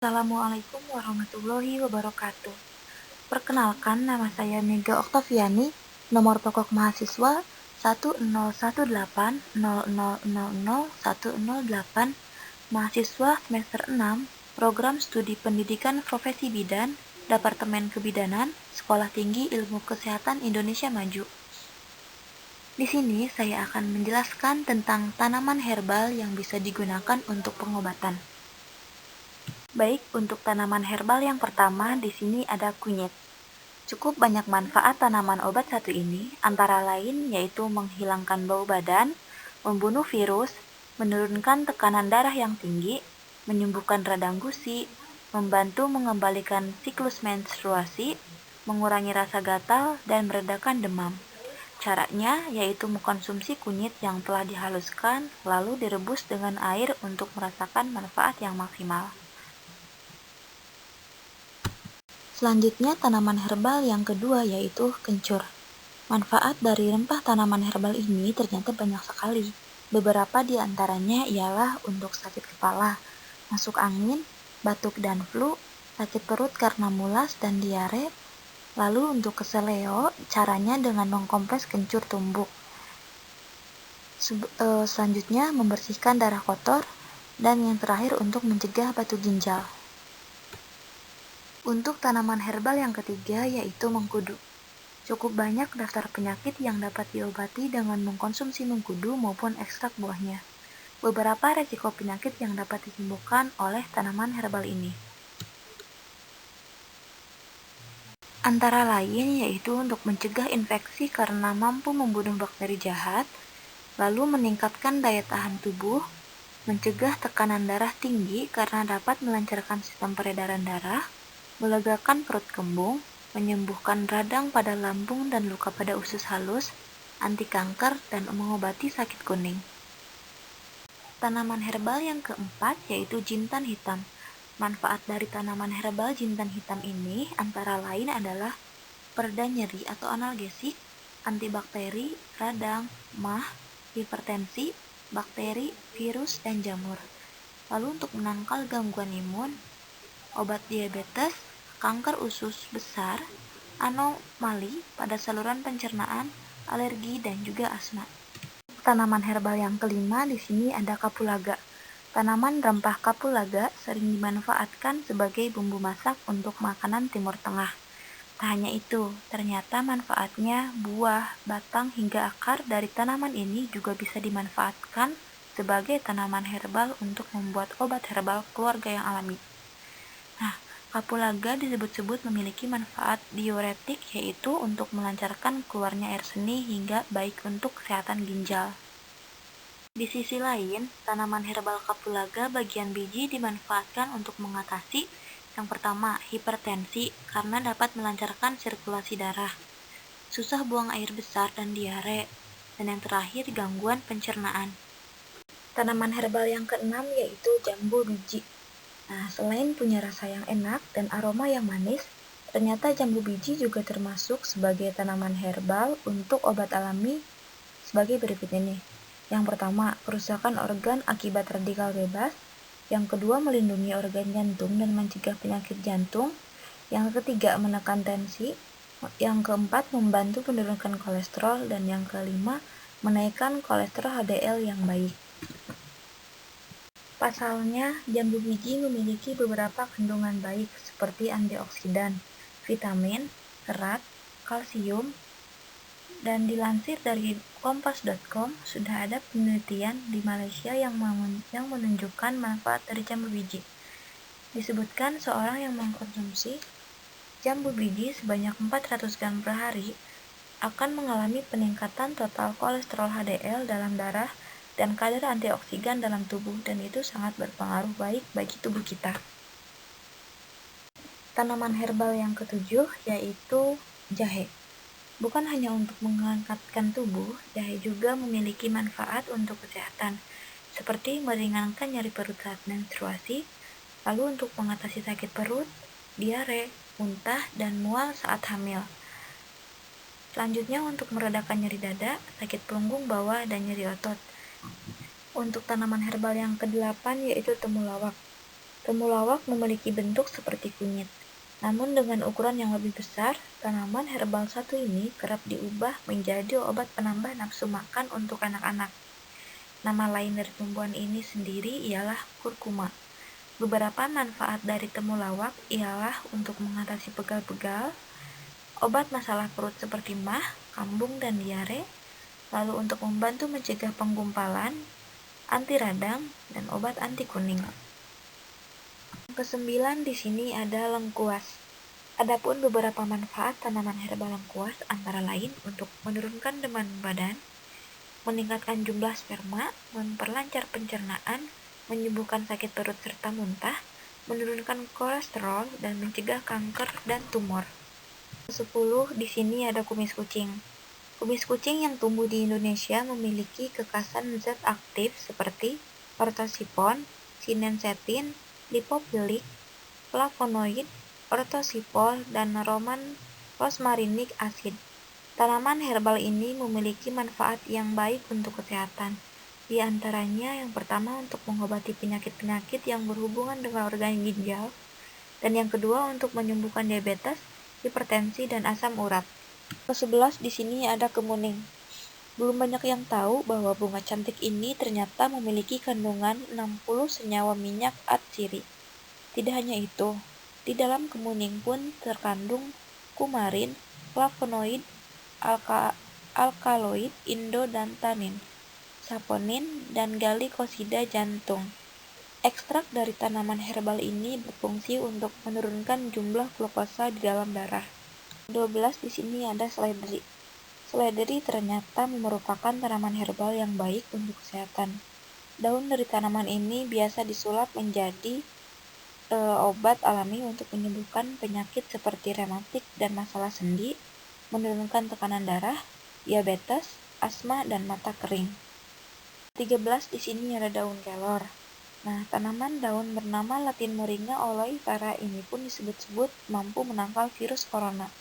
Assalamualaikum warahmatullahi wabarakatuh. Perkenalkan, nama saya Mega Oktaviani, nomor pokok mahasiswa 1018000000108, mahasiswa semester 6, Program Studi Pendidikan Profesi Bidan, Departemen Kebidanan, Sekolah Tinggi Ilmu Kesehatan Indonesia Maju. Di sini saya akan menjelaskan tentang tanaman herbal yang bisa digunakan untuk pengobatan. Baik, untuk tanaman herbal yang pertama di sini ada kunyit. Cukup banyak manfaat tanaman obat satu ini, antara lain yaitu menghilangkan bau badan, membunuh virus, menurunkan tekanan darah yang tinggi, menyembuhkan radang gusi, membantu mengembalikan siklus menstruasi, mengurangi rasa gatal, dan meredakan demam. Caranya yaitu mengkonsumsi kunyit yang telah dihaluskan, lalu direbus dengan air untuk merasakan manfaat yang maksimal. Selanjutnya, tanaman herbal yang kedua yaitu kencur. Manfaat dari rempah tanaman herbal ini ternyata banyak sekali. Beberapa di antaranya ialah untuk sakit kepala, masuk angin, batuk dan flu, sakit perut karena mulas dan diare. Lalu untuk keseleo, caranya dengan mengkompres kencur tumbuk. Selanjutnya, membersihkan darah kotor, dan yang terakhir untuk mencegah batu ginjal. Untuk tanaman herbal yang ketiga yaitu mengkudu. Cukup banyak daftar penyakit yang dapat diobati dengan mengkonsumsi mengkudu maupun ekstrak buahnya. Beberapa resiko penyakit yang dapat disembuhkan oleh tanaman herbal ini. Antara lain yaitu untuk mencegah infeksi karena mampu membunuh bakteri jahat, lalu meningkatkan daya tahan tubuh, mencegah tekanan darah tinggi karena dapat melancarkan sistem peredaran darah, melegakan perut kembung, menyembuhkan radang pada lambung dan luka pada usus halus, anti kanker, dan mengobati sakit kuning. Tanaman herbal yang keempat yaitu jintan hitam. Manfaat dari tanaman herbal jintan hitam ini antara lain adalah pereda nyeri atau analgesik, antibakteri, radang, mah, hipertensi, bakteri, virus, dan jamur. Lalu untuk menangkal gangguan imun, obat diabetes, kanker usus besar, anomali pada saluran pencernaan, alergi, dan juga asma. Tanaman herbal yang kelima di sini ada kapulaga. Tanaman rempah kapulaga sering dimanfaatkan sebagai bumbu masak untuk makanan Timur Tengah. Tak hanya itu, ternyata manfaatnya buah, batang, hingga akar dari tanaman ini juga bisa dimanfaatkan sebagai tanaman herbal untuk membuat obat herbal keluarga yang alami. Nah, kapulaga disebut-sebut memiliki manfaat diuretik yaitu untuk melancarkan keluarnya air seni hingga baik untuk kesehatan ginjal. Di sisi lain, tanaman herbal kapulaga bagian biji dimanfaatkan untuk mengatasi yang pertama, hipertensi karena dapat melancarkan sirkulasi darah, susah buang air besar dan diare, dan yang terakhir gangguan pencernaan. Tanaman herbal yang keenam yaitu jambu biji. Nah, selain punya rasa yang enak dan aroma yang manis, ternyata jambu biji juga termasuk sebagai tanaman herbal untuk obat alami sebagai berikut ini. Yang pertama, kerusakan organ akibat radikal bebas. Yang kedua, melindungi organ jantung dan mencegah penyakit jantung. Yang ketiga, menekan tensi. Yang keempat, membantu menurunkan kolesterol. Dan yang kelima, menaikkan kolesterol HDL yang baik. Pasalnya, jambu biji memiliki beberapa kandungan baik seperti antioksidan, vitamin, serat, kalsium, dan dilansir dari kompas.com, sudah ada penelitian di Malaysia yang menunjukkan manfaat dari jambu biji. Disebutkan seorang yang mengkonsumsi jambu biji sebanyak 400 gram per hari akan mengalami peningkatan total kolesterol HDL dalam darah dan kadar antioksidan dalam tubuh, dan itu sangat berpengaruh baik bagi tubuh kita. Tanaman herbal yang ketujuh yaitu jahe. Bukan hanya untuk menghangatkan tubuh, jahe juga memiliki manfaat untuk kesehatan, seperti meringankan nyeri perut saat menstruasi, lalu untuk mengatasi sakit perut, diare, muntah, dan mual saat hamil. Selanjutnya untuk meredakan nyeri dada, sakit punggung bawah, dan nyeri otot. Untuk tanaman herbal yang ke-8 yaitu temulawak. Temulawak memiliki bentuk seperti kunyit. Namun dengan ukuran yang lebih besar, tanaman herbal satu ini kerap diubah menjadi obat penambah nafsu makan untuk anak-anak. Nama lain dari tumbuhan ini sendiri ialah kurkuma. Beberapa manfaat dari temulawak ialah untuk mengatasi pegal-pegal, obat masalah perut seperti mah, kambung, dan diare, lalu untuk membantu mencegah penggumpalan, anti radang, dan obat anti kuning. Yang kesembilan di sini ada lengkuas. Adapun beberapa manfaat tanaman herbal lengkuas antara lain untuk menurunkan demam badan, meningkatkan jumlah sperma, memperlancar pencernaan, menyembuhkan sakit perut serta muntah, menurunkan kolesterol, dan mencegah kanker dan tumor. 10 di sini ada kumis kucing. Kumis kucing yang tumbuh di Indonesia memiliki kekasan zat aktif seperti ortosipon, sinensetin, lipopilik, flavonoid, ortosipol, dan rosmarinic acid. Tanaman herbal ini memiliki manfaat yang baik untuk kesehatan. Di antaranya yang pertama untuk mengobati penyakit-penyakit yang berhubungan dengan organ ginjal, dan yang kedua untuk menyembuhkan diabetes, hipertensi, dan asam urat. Ke-11 di sini ada kemuning. Belum banyak yang tahu bahwa bunga cantik ini ternyata memiliki kandungan 60 senyawa minyak atsiri. Tidak hanya itu, di dalam kemuning pun terkandung kumarin, flavonoid, alkaloid, indo, dan tanin, saponin, dan galikosida jantung. Ekstrak dari tanaman herbal ini berfungsi untuk menurunkan jumlah glukosa di dalam darah. 12 di sini ada seledri. Seledri ternyata merupakan tanaman herbal yang baik untuk kesehatan. Daun dari tanaman ini biasa disulap menjadi obat alami untuk menyembuhkan penyakit seperti rematik dan masalah sendi, menurunkan tekanan darah, diabetes, asma, dan mata kering. 13 di sini ada daun kelor. Nah, tanaman daun bernama Latin Moringa oleifera ini pun disebut-sebut mampu menangkal virus corona.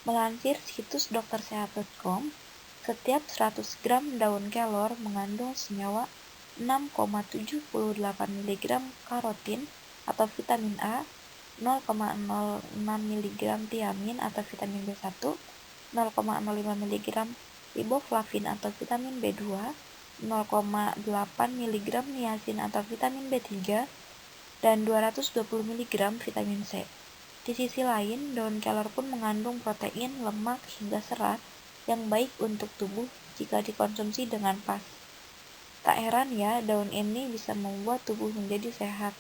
Melansir situs doktersehat.com, setiap 100 gram daun kelor mengandung senyawa 6,78 mg karotin atau vitamin A, 0,06 mg tiamin atau vitamin B1, 0,05 mg riboflavin atau vitamin B2, 0,8 mg niacin atau vitamin B3, dan 220 mg vitamin C. Di sisi lain, daun kelor pun mengandung protein, lemak, hingga serat yang baik untuk tubuh jika dikonsumsi dengan pas. Tak heran ya, daun ini bisa membuat tubuh menjadi sehat.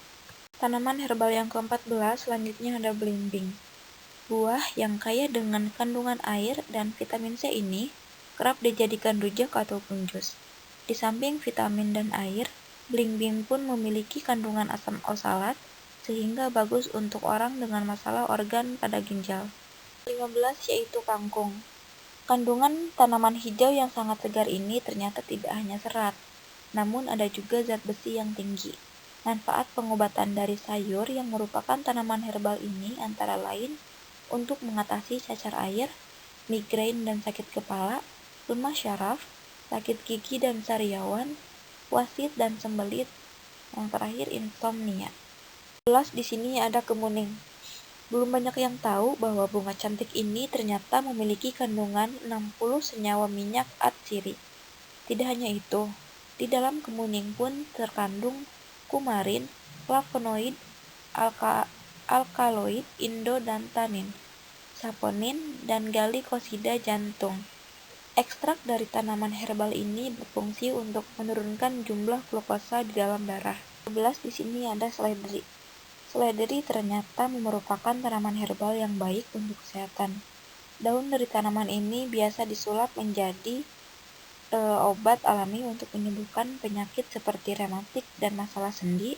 Tanaman herbal yang ke-14 selanjutnya ada belimbing. Buah yang kaya dengan kandungan air dan vitamin C ini kerap dijadikan rujak ataupun jus. Di samping vitamin dan air, belimbing pun memiliki kandungan asam oksalat sehingga bagus untuk orang dengan masalah organ pada ginjal. 15 yaitu kangkung. Kandungan tanaman hijau yang sangat segar ini ternyata tidak hanya serat, namun ada juga zat besi yang tinggi. Manfaat pengobatan dari sayur yang merupakan tanaman herbal ini antara lain untuk mengatasi cacar air, migrain dan sakit kepala, lemah syaraf, sakit gigi dan sariawan, wasit dan sembelit, yang terakhir insomnia. 11 di sini ada kemuning. Belum banyak yang tahu bahwa bunga cantik ini ternyata memiliki kandungan 60 senyawa minyak atsiri. Tidak hanya itu, di dalam kemuning pun terkandung kumarin, flavonoid, alkaloid, indo, dan tanin, saponin, dan galikosida jantung. Ekstrak dari tanaman herbal ini berfungsi untuk menurunkan jumlah glukosa di dalam darah. 11 di sini ada seledri. Seledri ternyata merupakan tanaman herbal yang baik untuk kesehatan. Daun dari tanaman ini biasa disulap menjadi obat alami untuk menyembuhkan penyakit seperti rematik dan masalah sendi,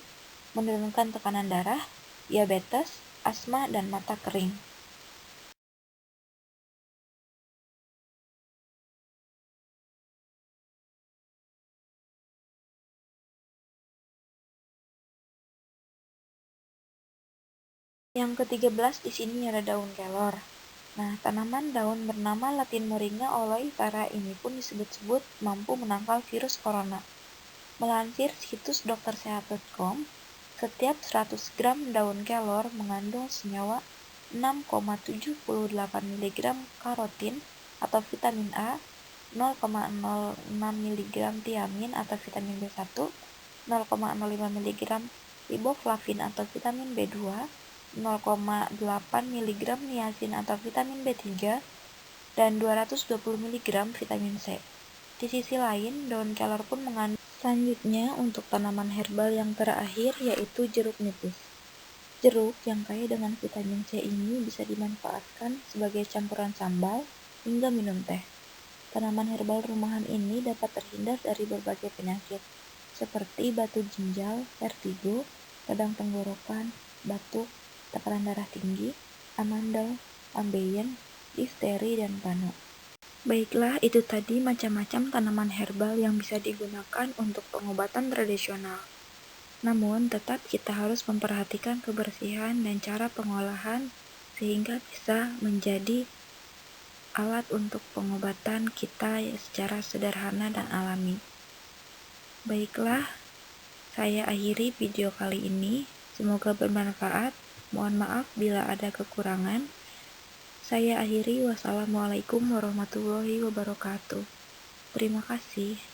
menurunkan tekanan darah, diabetes, asma, dan mata kering. Yang ke-13 di sini ada daun kelor. Nah, tanaman daun bernama Latin Moringa oleifera ini pun disebut-sebut mampu menangkal virus corona. Melansir situs doktersehat.com, Setiap 100 gram daun kelor mengandung senyawa 6,78 mg karotin atau vitamin A, 0,06 mg tiamin atau vitamin B1, 0,05 mg riboflavin atau vitamin B2, 0,8 mg niacin atau vitamin B3, dan 220 mg vitamin C. Di sisi lain, daun kelor pun mengandung. Selanjutnya, untuk tanaman herbal yang terakhir yaitu jeruk nipis. Jeruk yang kaya dengan vitamin C ini bisa dimanfaatkan sebagai campuran sambal hingga minum teh. Tanaman herbal rumahan ini dapat terhindar dari berbagai penyakit seperti batu ginjal, vertigo, radang tenggorokan, batuk, tekanan darah tinggi, amandel, ambeien, difteri, dan panu. Baiklah, itu tadi macam-macam tanaman herbal yang bisa digunakan untuk pengobatan tradisional. Namun, tetap kita harus memperhatikan kebersihan dan cara pengolahan sehingga bisa menjadi alat untuk pengobatan kita secara sederhana dan alami. Baiklah, saya akhiri video kali ini. Semoga bermanfaat. Mohon maaf bila ada kekurangan. Saya akhiri. Wassalamualaikum warahmatullahi wabarakatuh. Terima kasih.